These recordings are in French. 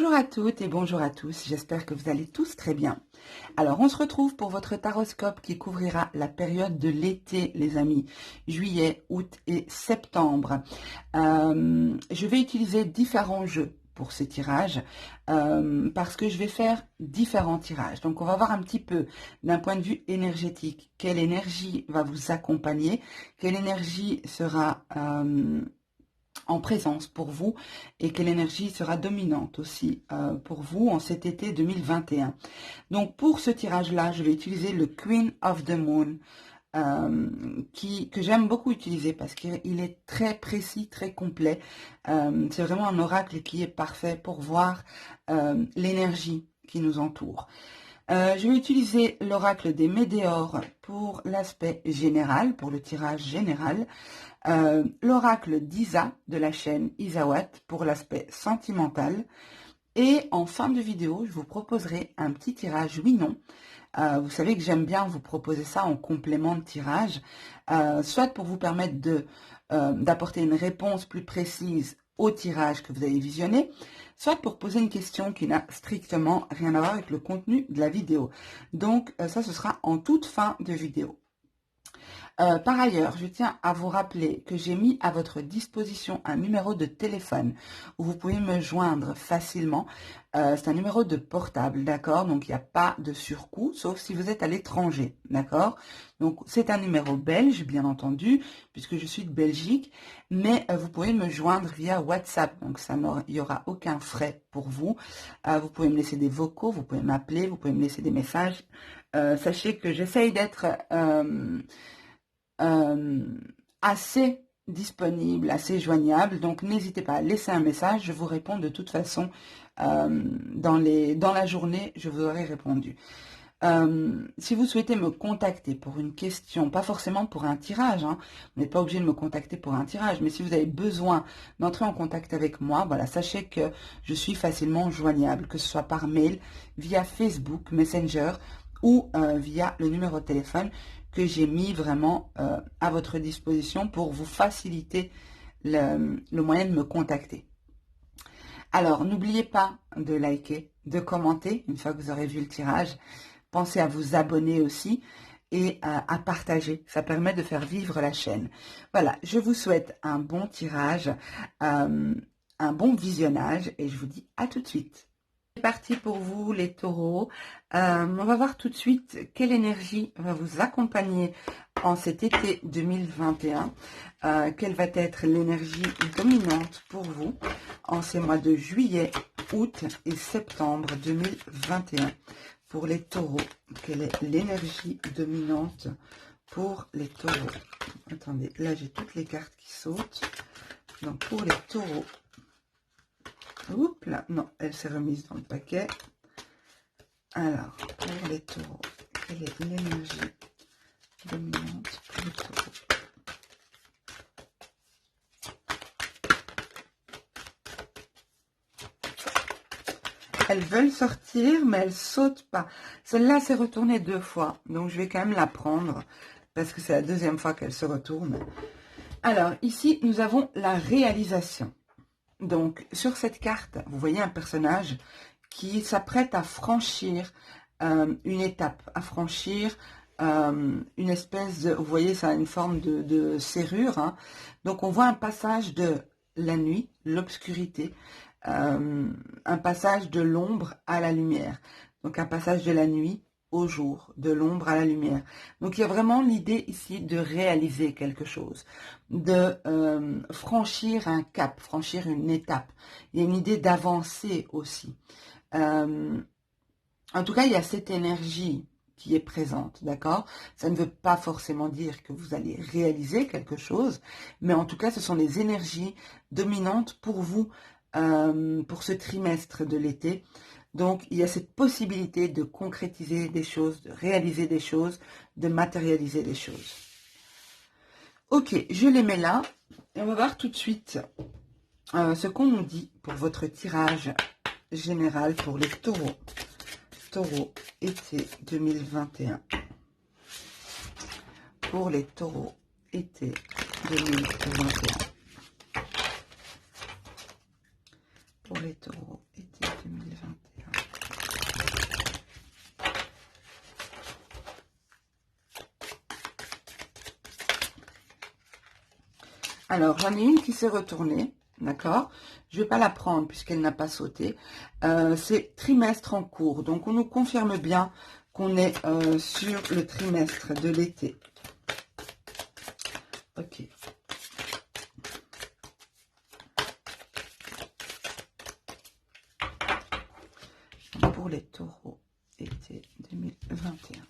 Bonjour à toutes et bonjour à tous, j'espère que vous allez tous très bien. Alors on se retrouve pour votre taroscope qui couvrira la période de l'été les amis, juillet, août et septembre. Je vais utiliser différents jeux pour ces tirages parce que je vais faire différents tirages. Donc on va voir un petit peu d'un point de vue énergétique, quelle énergie va vous accompagner, quelle énergie sera en présence pour vous et quelle énergie sera dominante aussi pour vous en cet été 2021. Donc pour ce tirage-là, je vais utiliser le Queen of the Moon que j'aime beaucoup utiliser parce qu'il est très précis, très complet. C'est vraiment un oracle qui est parfait pour voir l'énergie qui nous entoure. Je vais utiliser l'oracle des Médéors pour l'aspect général, pour le tirage général. L'oracle d'Isa de la chaîne Isawat pour l'aspect sentimental. Et en fin de vidéo, je vous proposerai un petit tirage oui-non. Vous savez que j'aime bien vous proposer ça en complément de tirage, soit pour vous permettre d'apporter une réponse plus précise au tirage que vous avez visionné, soit pour poser une question qui n'a strictement rien à voir avec le contenu de la vidéo. Donc ça, ce sera en toute fin de vidéo. Par ailleurs, je tiens à vous rappeler que j'ai mis à votre disposition un numéro de téléphone où vous pouvez me joindre facilement. C'est un numéro de portable, d'accord? Donc, il n'y a pas de surcoût, sauf si vous êtes à l'étranger, d'accord? Donc, c'est un numéro belge, bien entendu, puisque je suis de Belgique, mais vous pouvez me joindre via WhatsApp. Donc, il n'y aura aucun frais pour vous. Vous pouvez me laisser des vocaux, vous pouvez m'appeler, vous pouvez me laisser des messages. Sachez que j'essaye d'être assez disponible, assez joignable. Donc, n'hésitez pas à laisser un message. Je vous réponds de toute façon dans la journée. Je vous aurai répondu. Si vous souhaitez me contacter pour une question, pas forcément pour un tirage, hein, vous n'êtes pas obligé de me contacter pour un tirage, mais si vous avez besoin d'entrer en contact avec moi, voilà, sachez que je suis facilement joignable, que ce soit par mail, via Facebook, Messenger ou via le numéro de téléphone que j'ai mis vraiment à votre disposition pour vous faciliter le moyen de me contacter. Alors, n'oubliez pas de liker, de commenter une fois que vous aurez vu le tirage. Pensez à vous abonner aussi et à partager. Ça permet de faire vivre la chaîne. Voilà, je vous souhaite un bon tirage, un bon visionnage et je vous dis à tout de suite. C'est parti pour vous les taureaux. On va voir tout de suite quelle énergie va vous accompagner en cet été 2021. Quelle va être l'énergie dominante pour vous en ces mois de juillet, août et septembre 2021. Pour les taureaux, quelle est l'énergie dominante pour les taureaux? Attendez, là j'ai toutes les cartes qui sautent. Donc pour les taureaux, oups là, non, elle s'est remise dans le paquet. Alors, pour les taureaux, quelle est l'énergie dominante pour les taureaux? Elles veulent sortir, mais elles sautent pas. Celle-là s'est retournée 2 fois, donc je vais quand même la prendre, parce que c'est la 2e fois qu'elle se retourne. Alors, ici, nous avons la réalisation. Donc, sur cette carte, vous voyez un personnage qui s'apprête à franchir une étape, à franchir une espèce de... Vous voyez, ça a une forme de serrure. Hein. Donc, on voit un passage de la nuit, l'obscurité, un passage de l'ombre à la lumière. Donc, un passage de la nuit au jour, de l'ombre à la lumière. Donc, il y a vraiment l'idée ici de réaliser quelque chose, de franchir un cap, franchir une étape. Il y a une idée d'avancer aussi. En tout cas, il y a cette énergie qui est présente, d'accord? Ça ne veut pas forcément dire que vous allez réaliser quelque chose, mais en tout cas, ce sont les énergies dominantes pour vous, pour ce trimestre de l'été. Donc, il y a cette possibilité de concrétiser des choses, de réaliser des choses, de matérialiser des choses. Ok, je les mets là. Et on va voir tout de suite ce qu'on nous dit pour votre tirage général pour les taureaux. Taureaux, été 2021. Pour les taureaux, été 2021. Pour les taureaux, été 2021. Alors, j'en ai une qui s'est retournée, d'accord? Je ne vais pas la prendre puisqu'elle n'a pas sauté. C'est trimestre en cours, donc on nous confirme bien qu'on est sur le trimestre de l'été. Ok. Pour les taureaux, été 2021.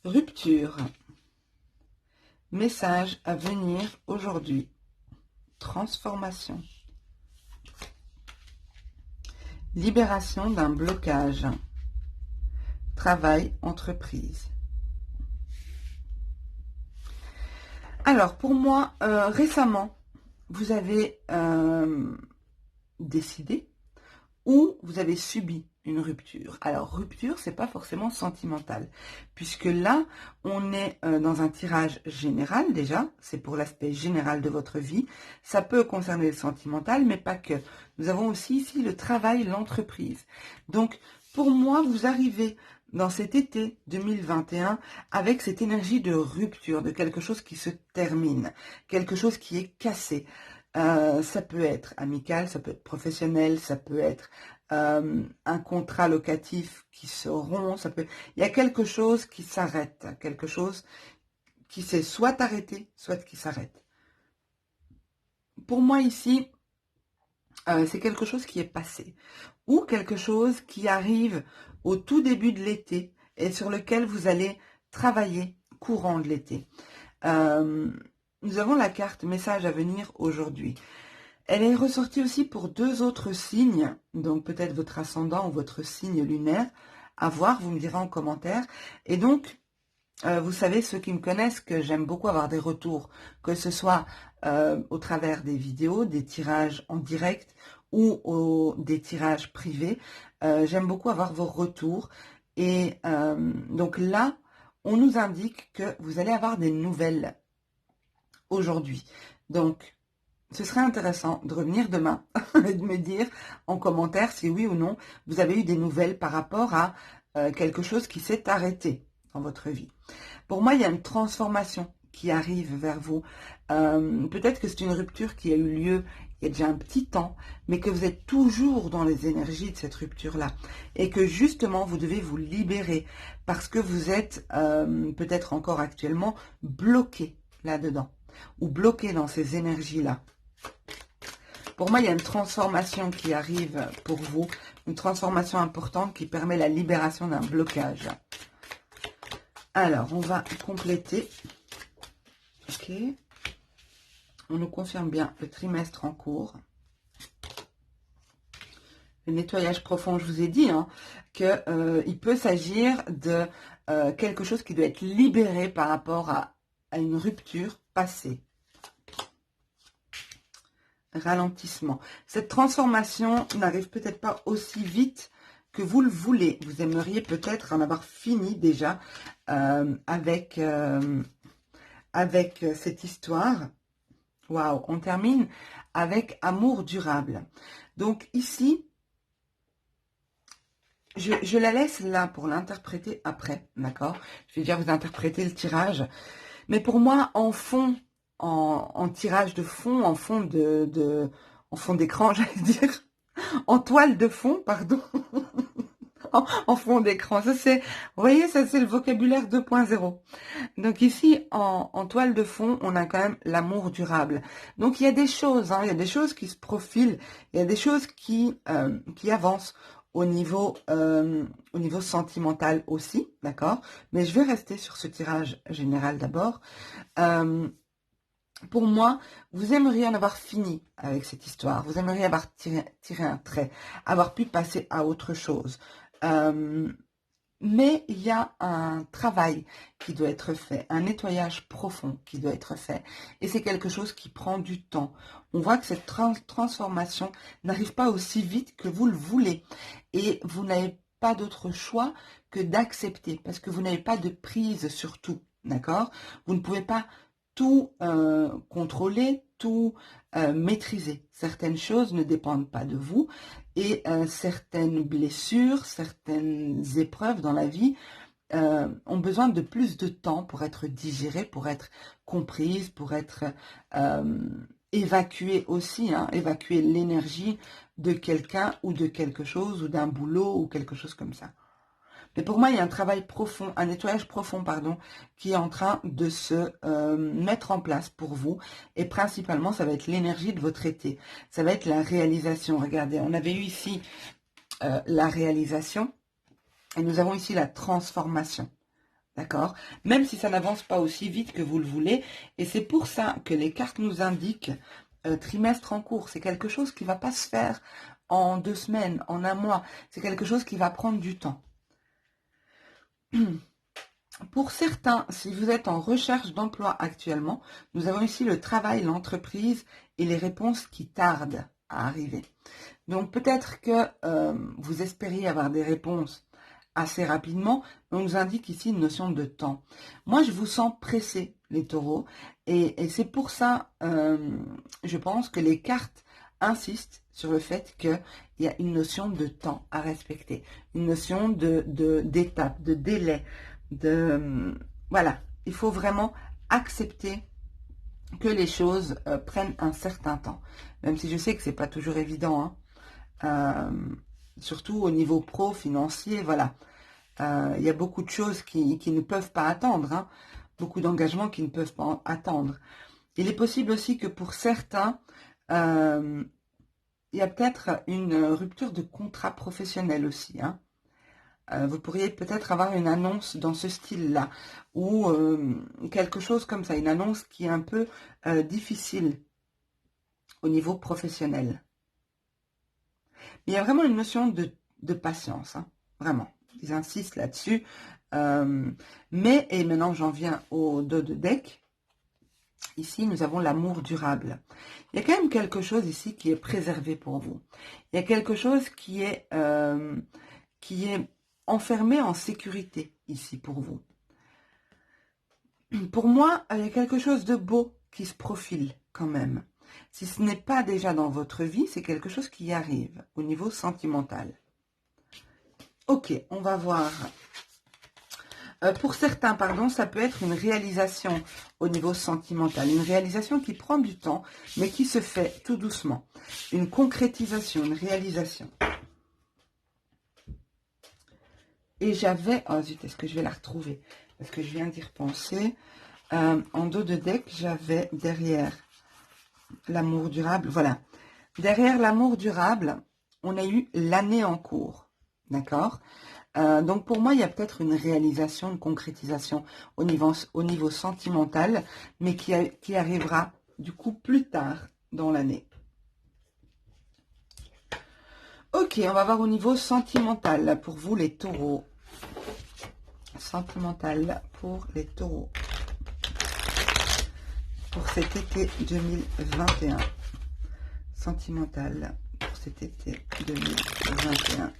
Rupture. Message à venir aujourd'hui. Transformation. Libération d'un blocage. Travail, entreprise. Alors, pour moi, récemment, vous avez décidé ou vous avez subi une rupture. Alors, rupture, c'est pas forcément sentimental, puisque là, on est dans un tirage général déjà, c'est pour l'aspect général de votre vie. Ça peut concerner le sentimental, mais pas que. Nous avons aussi ici le travail, l'entreprise. Donc, pour moi, vous arrivez dans cet été 2021 avec cette énergie de rupture, de quelque chose qui se termine, quelque chose qui est cassé. Ça peut être amical, ça peut être professionnel, ça peut être un contrat locatif qui se rompt, il y a quelque chose qui s'arrête, quelque chose qui s'est soit arrêté, soit qui s'arrête. Pour moi ici, c'est quelque chose qui est passé, ou quelque chose qui arrive au tout début de l'été et sur lequel vous allez travailler courant de l'été. Nous avons la carte message à venir aujourd'hui. Elle est ressortie aussi pour 2 autres signes, donc peut-être votre ascendant ou votre signe lunaire, à voir, vous me direz en commentaire. Et donc, vous savez, ceux qui me connaissent, que j'aime beaucoup avoir des retours, que ce soit au travers des vidéos, des tirages en direct ou des tirages privés. J'aime beaucoup avoir vos retours. Et donc là, on nous indique que vous allez avoir des nouvelles aujourd'hui. Donc, ce serait intéressant de revenir demain et de me dire en commentaire si oui ou non vous avez eu des nouvelles par rapport à quelque chose qui s'est arrêté dans votre vie. Pour moi, il y a une transformation qui arrive vers vous. Peut-être que c'est une rupture qui a eu lieu il y a déjà un petit temps, mais que vous êtes toujours dans les énergies de cette rupture-là. Et que justement, vous devez vous libérer parce que vous êtes peut-être encore actuellement bloqué là-dedans ou bloqué dans ces énergies-là. Pour moi, il y a une transformation qui arrive pour vous, une transformation importante qui permet la libération d'un blocage. Alors, on va compléter. Ok. On nous confirme bien le trimestre en cours. Le nettoyage profond, je vous ai dit qu'il peut s'agir de quelque chose qui doit être libéré par rapport à une rupture passée. Ralentissement. Cette transformation n'arrive peut-être pas aussi vite que vous le voulez. Vous aimeriez peut-être en avoir fini déjà avec cette histoire. Waouh, on termine avec amour durable. Donc ici, je la laisse là pour l'interpréter après, d'accord? Je vais déjà vous interpréter le tirage. Mais pour moi, en fond, en tirage de fond, en fond en fond d'écran, j'allais dire, en toile de fond, pardon, en fond d'écran. Ça c'est, vous voyez, ça c'est le vocabulaire 2.0. Donc ici, en toile de fond, on a quand même l'amour durable. Donc il y a des choses, il y a des choses qui se profilent, il y a des choses qui avancent au niveau sentimental aussi, d'accord? Mais je vais rester sur ce tirage général d'abord. Pour moi, vous aimeriez en avoir fini avec cette histoire. Vous aimeriez avoir tiré un trait, avoir pu passer à autre chose. Mais il y a un travail qui doit être fait, un nettoyage profond qui doit être fait. Et c'est quelque chose qui prend du temps. On voit que cette transformation n'arrive pas aussi vite que vous le voulez. Et vous n'avez pas d'autre choix que d'accepter, parce que vous n'avez pas de prise sur tout, d'accord? Vous ne pouvez pas tout contrôler, tout maîtriser. Certaines choses ne dépendent pas de vous et certaines blessures, certaines épreuves dans la vie ont besoin de plus de temps pour être digérées, pour être comprises, pour être évacuées aussi, hein, évacuer l'énergie de quelqu'un ou de quelque chose, ou d'un boulot, ou quelque chose comme ça. Mais pour moi, il y a un travail profond, un nettoyage profond, pardon, qui est en train de se mettre en place pour vous. Et principalement, ça va être l'énergie de votre été. Ça va être la réalisation. Regardez, on avait eu ici la réalisation. Et nous avons ici la transformation. D'accord? Même si ça n'avance pas aussi vite que vous le voulez. Et c'est pour ça que les cartes nous indiquent trimestre en cours. C'est quelque chose qui ne va pas se faire en 2 semaines, en un mois. C'est quelque chose qui va prendre du temps. Pour certains, si vous êtes en recherche d'emploi actuellement, nous avons ici le travail, l'entreprise et les réponses qui tardent à arriver. Donc peut-être que vous espériez avoir des réponses assez rapidement, mais on nous indique ici une notion de temps. Moi, je vous sens pressé, les taureaux, et c'est pour ça, je pense que les cartes insistent sur le fait qu'il y a une notion de temps à respecter, une notion d'étape, de délai, voilà, il faut vraiment accepter que les choses prennent un certain temps, même si je sais que c'est pas toujours évident, hein. Surtout au niveau pro, financier, voilà. Il y a beaucoup de choses qui ne peuvent pas attendre, hein. Beaucoup d'engagements qui ne peuvent pas attendre. Il est possible aussi que pour certains, il y a peut-être une rupture de contrat professionnel aussi, hein. Vous pourriez peut-être avoir une annonce dans ce style-là, ou quelque chose comme ça, une annonce qui est un peu difficile au niveau professionnel. Mais il y a vraiment une notion de patience, hein, vraiment. Ils insistent là-dessus. Et maintenant j'en viens au dos de deck. Ici, nous avons l'amour durable. Il y a quand même quelque chose ici qui est préservé pour vous. Il y a quelque chose qui est enfermé en sécurité ici pour vous. Pour moi, il y a quelque chose de beau qui se profile quand même. Si ce n'est pas déjà dans votre vie, c'est quelque chose qui arrive au niveau sentimental. Ok, on va voir. Pour certains, pardon, ça peut être une réalisation au niveau sentimental. Une réalisation qui prend du temps, mais qui se fait tout doucement. Une concrétisation, une réalisation. Et j'avais... Oh zut, est-ce que je vais la retrouver? Parce que je viens d'y repenser. En dos de deck, j'avais derrière l'amour durable. Voilà. Derrière l'amour durable, on a eu l'année en cours. D'accord? Donc pour moi, il y a peut-être une réalisation, une concrétisation au niveau sentimental, mais qui arrivera du coup plus tard dans l'année. Ok, on va voir au niveau sentimental pour vous les taureaux. Sentimental pour les taureaux. Pour cet été 2021. Sentimental pour cet été 2021.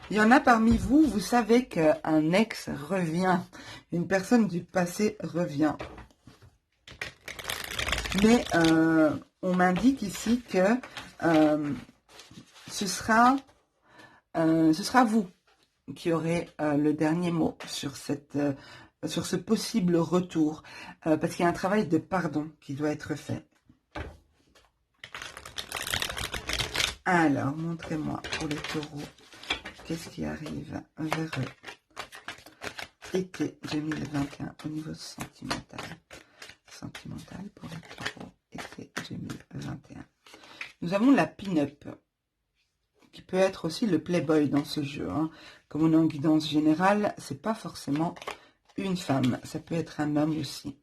Il y en a parmi vous, vous savez qu'un ex revient, une personne du passé revient. Mais on m'indique ici que ce sera vous qui aurez le dernier mot sur ce possible retour, parce qu'il y a un travail de pardon qui doit être fait. Alors, montrez-moi pour les taureaux. Qu'est-ce qui arrive vers eux? Été 2021 au niveau sentimental. Sentimental pour les taureaux. Été 2021. Nous avons la pin-up, qui peut être aussi le playboy dans ce jeu, hein. Comme on est en guidance générale, c'est pas forcément une femme. Ça peut être un homme aussi.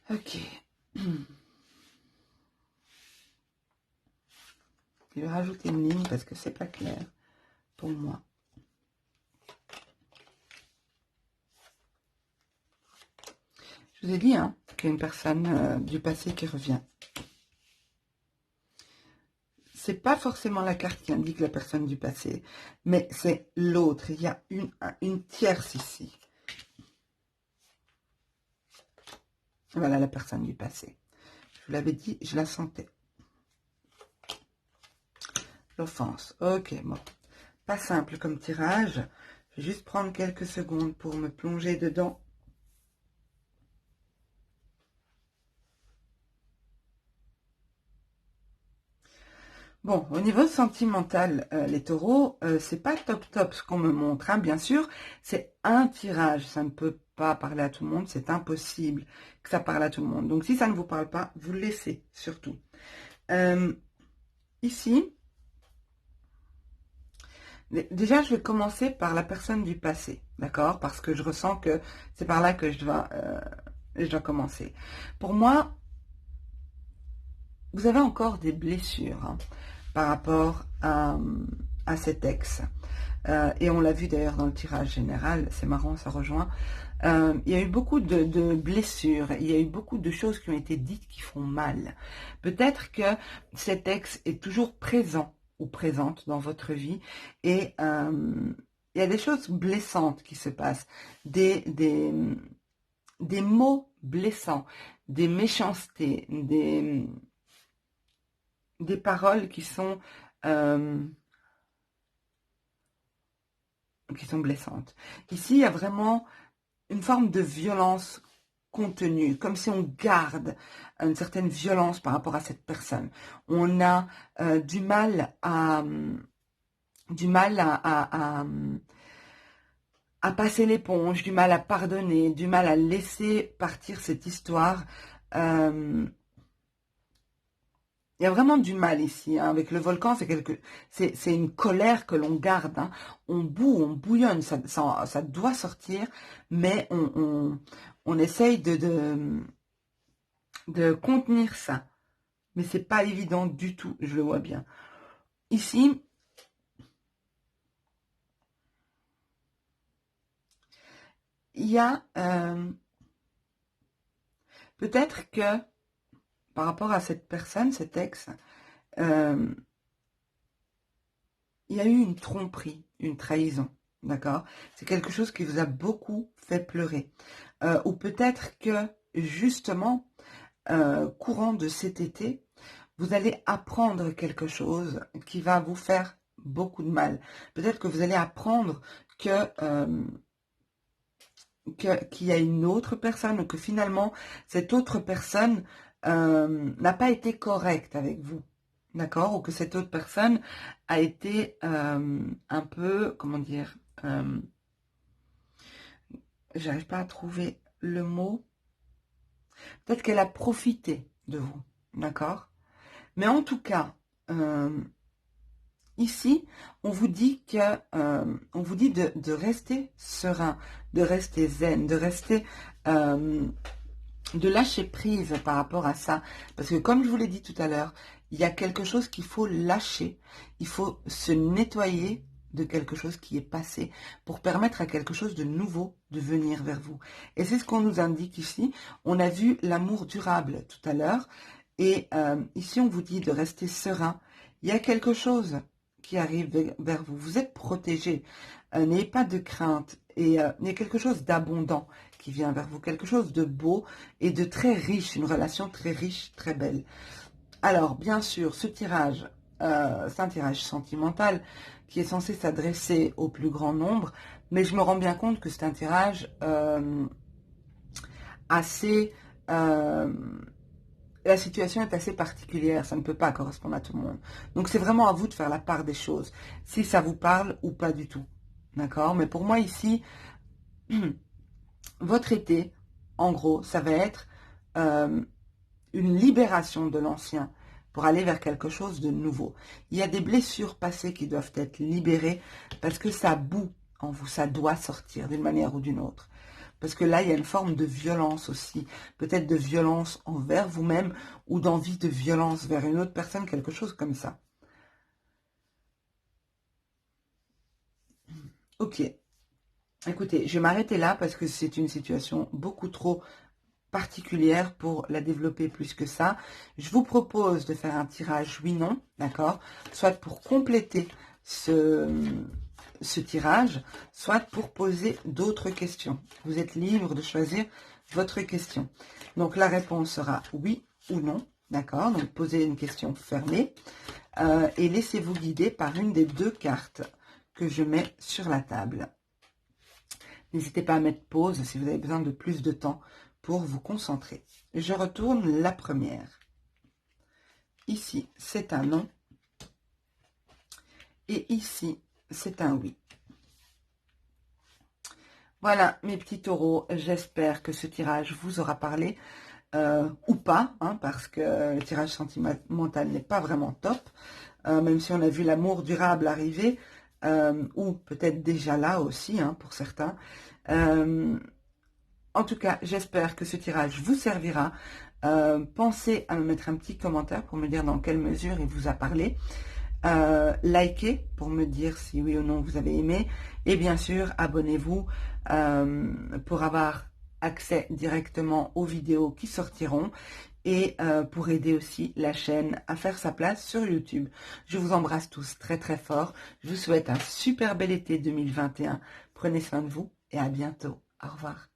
Ok. Je vais rajouter une ligne parce que c'est pas clair pour moi. Je vous ai dit, hein, qu'il y a une personne du passé qui revient. C'est pas forcément la carte qui indique la personne du passé, mais c'est l'autre. Il y a une tierce ici. Voilà la personne du passé. Je vous l'avais dit, je la sentais. L'offense. Ok, bon. Pas simple comme tirage. Je vais juste prendre quelques secondes pour me plonger dedans. Bon, au niveau sentimental, les taureaux, c'est pas top ce qu'on me montre, hein, bien sûr. C'est un tirage, ça ne peut pas parler à tout le monde, c'est impossible que ça parle à tout le monde. Donc si ça ne vous parle pas, vous le laissez, surtout. Ici, déjà je vais commencer par la personne du passé, d'accord? Parce que je ressens que c'est par là que je dois commencer. Pour moi, vous avez encore des blessures, hein, par rapport à cet ex. Et on l'a vu d'ailleurs dans le tirage général, c'est marrant, ça rejoint. Il y a eu beaucoup de blessures, il y a eu beaucoup de choses qui ont été dites qui font mal. Peut-être que cet ex est toujours présent ou présente dans votre vie et il y a des choses blessantes qui se passent, des mots blessants, des méchancetés, des paroles qui sont blessantes. Ici, il y a vraiment une forme de violence contenue, comme si on garde une certaine violence par rapport à cette personne. On a du mal à passer l'éponge, du mal à pardonner, du mal à laisser partir cette histoire. Il y a vraiment du mal ici, hein. Avec le volcan, c'est une colère que l'on garde, hein. On bouillonne, ça doit sortir, mais on essaye de contenir ça. Mais c'est pas évident du tout, je le vois bien. Ici, il y a peut-être que par rapport à cette personne, cet ex, il y a eu une tromperie, une trahison, d'accord? C'est quelque chose qui vous a beaucoup fait pleurer. Ou peut-être que, justement, courant de cet été, vous allez apprendre quelque chose qui va vous faire beaucoup de mal. Peut-être que vous allez apprendre qu'il y a une autre personne ou que finalement, cette autre personne n'a pas été correcte avec vous. D'accord? Ou que cette autre personne a été un peu, comment dire, j'arrive pas à trouver le mot. Peut-être qu'elle a profité de vous. D'accord? Mais en tout cas, ici, on vous dit de rester serein, de rester zen, de rester, de lâcher prise par rapport à ça. Parce que comme je vous l'ai dit tout à l'heure, il y a quelque chose qu'il faut lâcher. Il faut se nettoyer de quelque chose qui est passé pour permettre à quelque chose de nouveau de venir vers vous. Et c'est ce qu'on nous indique ici. On a vu l'amour durable tout à l'heure. Et ici, on vous dit de rester serein. Il y a quelque chose qui arrive vers vous. Vous êtes protégé. N'ayez pas de crainte. Et il y a quelque chose d'abondant qui vient vers vous. Quelque chose de beau et de très riche. Une relation très riche, très belle. Alors, bien sûr, ce tirage, c'est un tirage sentimental qui est censé s'adresser au plus grand nombre. Mais je me rends bien compte que c'est un tirage assez... la situation est assez particulière, ça ne peut pas correspondre à tout le monde. Donc c'est vraiment à vous de faire la part des choses, si ça vous parle ou pas du tout. D'accord? Mais pour moi ici, votre été, en gros, ça va être une libération de l'ancien pour aller vers quelque chose de nouveau. Il y a des blessures passées qui doivent être libérées parce que ça bout en vous, ça doit sortir d'une manière ou d'une autre. Parce que là, il y a une forme de violence aussi. Peut-être de violence envers vous-même ou d'envie de violence vers une autre personne, quelque chose comme ça. Ok. Écoutez, je vais m'arrêter là parce que c'est une situation beaucoup trop particulière pour la développer plus que ça. Je vous propose de faire un tirage oui-non, d'accord? Soit pour compléter ce tirage, soit pour poser d'autres questions. Vous êtes libre de choisir votre question. Donc, la réponse sera oui ou non. D'accord? Donc, posez une question fermée et laissez-vous guider par une des deux cartes que je mets sur la table. N'hésitez pas à mettre pause si vous avez besoin de plus de temps pour vous concentrer. Je retourne la première. Ici, c'est un non. Et ici, c'est un oui. Voilà, mes petits taureaux, j'espère que ce tirage vous aura parlé, ou pas, hein, parce que le tirage sentimental n'est pas vraiment top, même si on a vu l'amour durable arriver, ou peut-être déjà là aussi, hein, pour certains. En tout cas, j'espère que ce tirage vous servira. Pensez à me mettre un petit commentaire pour me dire dans quelle mesure il vous a parlé. Likez pour me dire si oui ou non vous avez aimé. Et bien sûr, abonnez-vous pour avoir accès directement aux vidéos qui sortiront et pour aider aussi la chaîne à faire sa place sur YouTube. Je vous embrasse tous très très fort. Je vous souhaite un super bel été 2021. Prenez soin de vous et à bientôt. Au revoir.